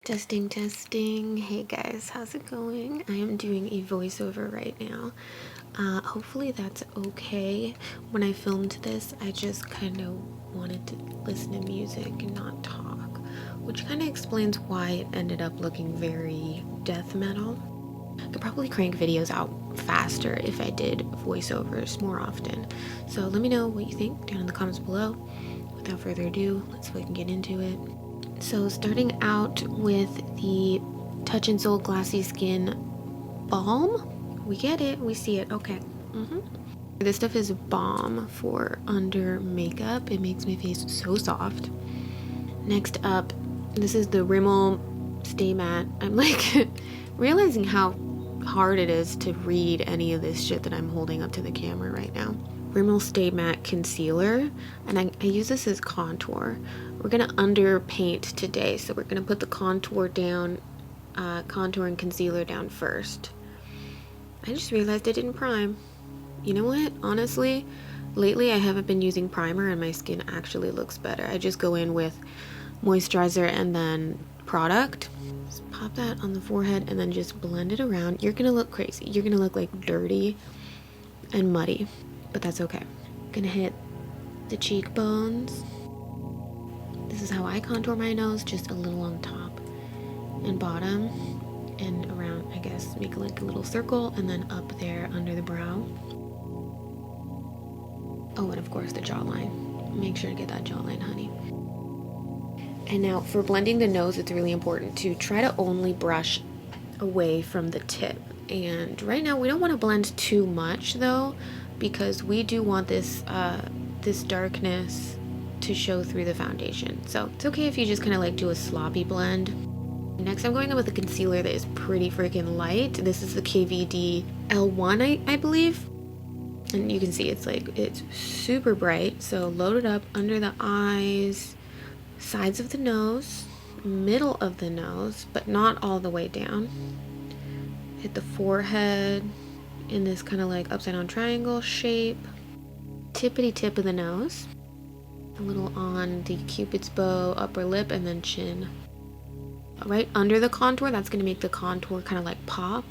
Testing, testing. Hey guys, how's it going? I am doing a voiceover right now. Hopefully that's okay. When I filmed this, I just kind of wanted to listen to music and not talk, which kind of explains why it ended up looking very death metal. I could probably crank videos out faster if I did voiceovers more often. So let me know what you think down in the comments below. Without further ado, let's fucking get into it. So starting out with the Touch in Soul Glassy Skin Balm. We get it, we see it, okay. This stuff is balm for under makeup. It makes my face so soft. Next up, this is the Rimmel Stay Matte. I'm like realizing how hard it is to read any of this shit that I'm holding up to the camera right now. Rimmel Stay Matte Concealer, and I use this as contour. We're gonna underpaint today, so we're gonna put the contour down, contour and concealer down first. I just realized I didn't prime. You know what? Honestly, lately I haven't been using primer and my skin actually looks better. I just go in with moisturizer and then product. Just pop that on the forehead and then just blend it around. You're gonna look crazy. You're gonna look like dirty and muddy, but that's okay. Gonna hit the cheekbones. This is how I contour my nose, just a little on top and bottom and around, I guess, make like a little circle and then up there under the brow. Oh, and of course the jawline. Make sure to get that jawline, honey. And now for blending the nose, it's really important to try to only brush away from the tip. And right now we don't want to blend too much though, because we do want this this darkness to show through the foundation. So it's okay if you just kind of like do a sloppy blend. Next, I'm going in with a concealer that is pretty freaking light. This is the KVD L1, I believe. And you can see it's super bright. So load it up under the eyes, sides of the nose, middle of the nose, but not all the way down. Hit the forehead in this kind of like upside down triangle shape. Tippity tip of the nose. A little on the Cupid's bow, upper lip, and then chin. Right under the contour, that's going to make the contour kind of like pop.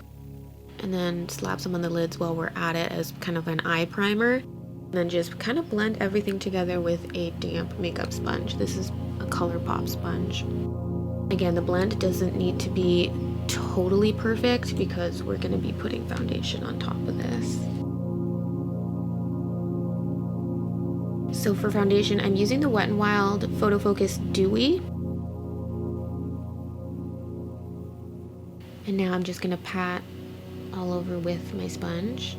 And then slap some on the lids while we're at it as kind of an eye primer. And then just kind of blend everything together with a damp makeup sponge. This is a ColourPop sponge. Again, the blend doesn't need to be totally perfect because we're going to be putting foundation on top of this. So for foundation, I'm using the Wet n Wild Photo Focus Dewy. And now I'm just gonna pat all over with my sponge.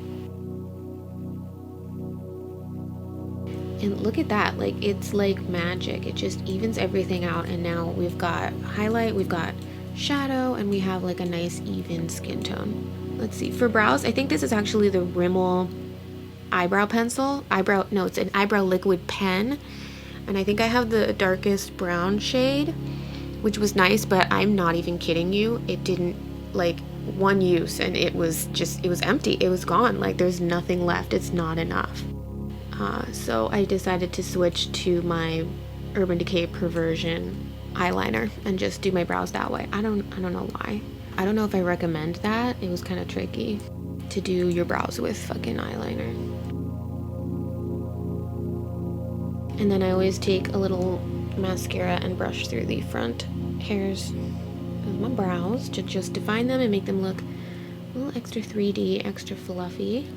And look at that, like it's like magic. It just evens everything out. And now we've got highlight, we've got shadow, and we have like a nice even skin tone. Let's see, for brows, I think this is actually the Rimmel eyebrow pencil. It's an eyebrow liquid pen. And I think I have the darkest brown shade, which was nice, but I'm not even kidding you. It didn't, like, one use and it was empty. It was gone. Like there's nothing left. It's not enough. So I decided to switch to my Urban Decay Perversion eyeliner and just do my brows that way. I don't know why. I don't know if I recommend that. It was kind of tricky to do your brows with fucking eyeliner. And then I always take a little mascara and brush through the front hairs of my brows to just define them and make them look a little extra 3D, extra fluffy.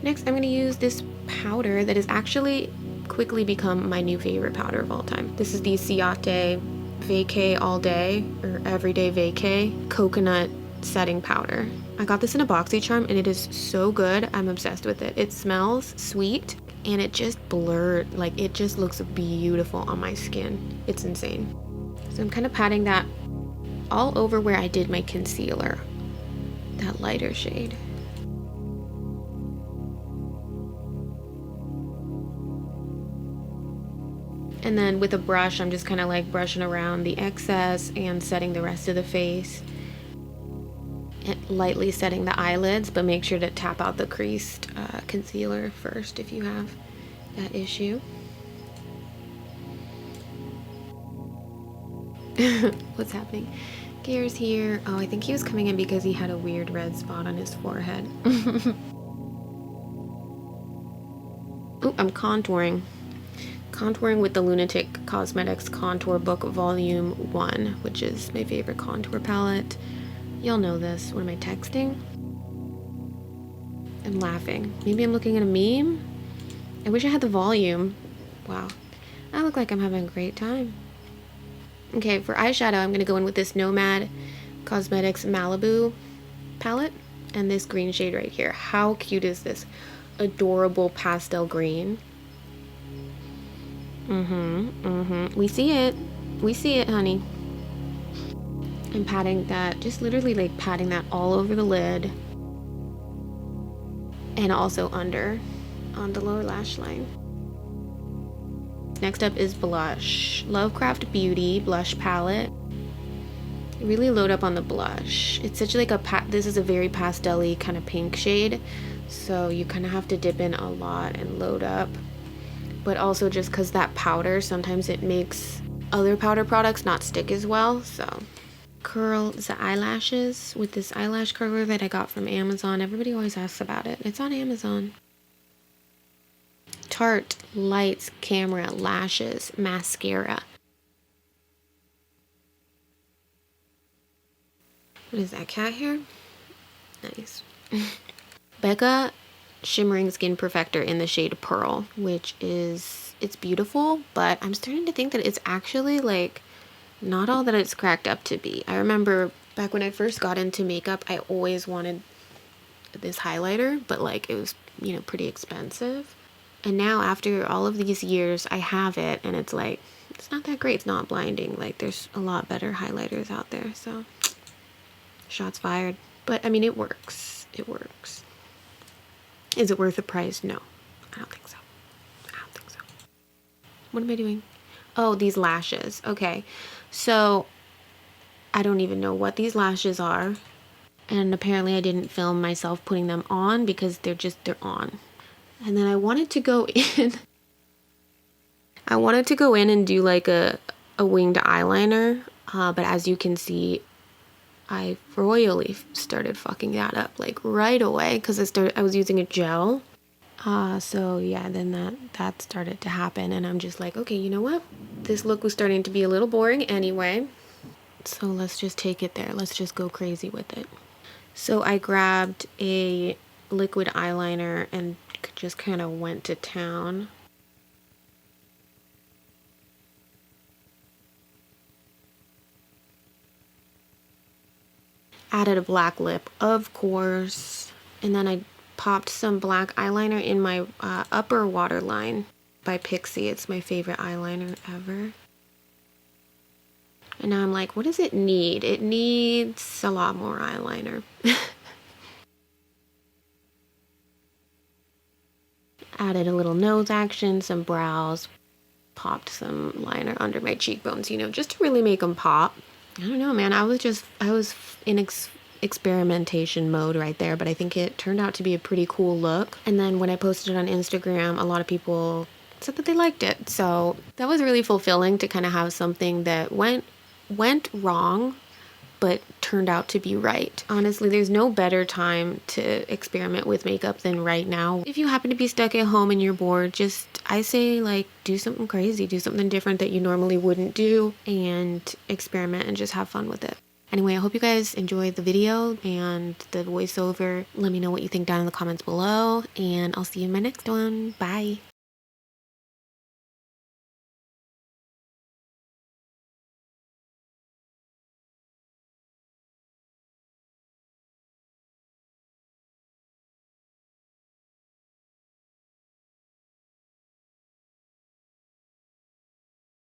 Next, I'm going to use this powder that has actually quickly become my new favorite powder of all time. This is the Ciate Vacay All Day, or Everyday Vacay Coconut Setting Powder. I got this in a BoxyCharm and it is so good. I'm obsessed with it. It smells sweet and it just blurred, like it just looks beautiful on my skin. It's insane. So I'm kind of patting that all over where I did my concealer, that lighter shade. And then with a brush, I'm just kind of like brushing around the excess and setting the rest of the face. And lightly setting the eyelids, but make sure to tap out the creased concealer first if you have that issue. What's happening? Gears here. Oh, I think he was coming in because he had a weird red spot on his forehead. Oh, I'm contouring. Contouring with the Lunatic Cosmetics Contour Book Volume 1, which is my favorite contour palette. Y'all know this. What am I texting? I'm laughing. Maybe I'm looking at a meme? I wish I had the volume. Wow. I look like I'm having a great time. Okay, for eyeshadow, I'm going to go in with this Nomad Cosmetics Malibu palette and this green shade right here. How cute is this? Adorable pastel green. We see it. We see it, honey. I'm patting that, just literally like patting that all over the lid. And also under on the lower lash line. Next up is blush. Lovecraft Beauty blush palette. Really load up on the blush. It's such like this is a very pastel-y kind of pink shade, so you kind of have to dip in a lot and load up. But also just because that powder, sometimes it makes other powder products not stick as well. So curl the eyelashes with this eyelash curler that I got from Amazon. Everybody always asks about it. It's on Amazon. Tarte Lights Camera Lashes Mascara. What is that, cat hair? Nice. Becca Shimmering Skin Perfector in the shade Pearl, which is, it's beautiful, but I'm starting to think that it's actually like not all that it's cracked up to be. I remember back when I first got into makeup, I always wanted this highlighter, but like it was, you know, pretty expensive. And now after all of these years, I have it and it's like, it's not that great. It's not blinding. Like there's a lot better highlighters out there. So shots fired. But I mean, it works. It works. Is it worth the price? No, I don't think so. I don't think so. What am I doing? Oh, these lashes. Okay. So I don't even know what these lashes are. And apparently I didn't film myself putting them on because they're on. And then I wanted to go in. I wanted to go in and do like a winged eyeliner. But as you can see, I royally started fucking that up like right away because I was using a gel. So yeah, then that started to happen and I'm just like, okay, you know what? This look was starting to be a little boring anyway. So let's just take it there. Let's just go crazy with it. So I grabbed a liquid eyeliner and just kind of went to town. Added a black lip, of course. And then I popped some black eyeliner in my upper waterline by Pixie. It's my favorite eyeliner ever. And now I'm like, what does it need? It needs a lot more eyeliner. Added a little nose action, some brows, popped some liner under my cheekbones, you know, just to really make them pop. I don't know, man. I was in experimentation mode right there, but I think it turned out to be a pretty cool look. And then when I posted it on Instagram, a lot of people said that they liked it. So that was really fulfilling to kind of have something that went wrong, but turned out to be right. Honestly, there's no better time to experiment with makeup than right now. If you happen to be stuck at home and you're bored, I say like do something crazy, do something different that you normally wouldn't do and experiment and just have fun with it. Anyway, I hope you guys enjoyed the video and the voiceover. Let me know what you think down in the comments below and I'll see you in my next one. Bye.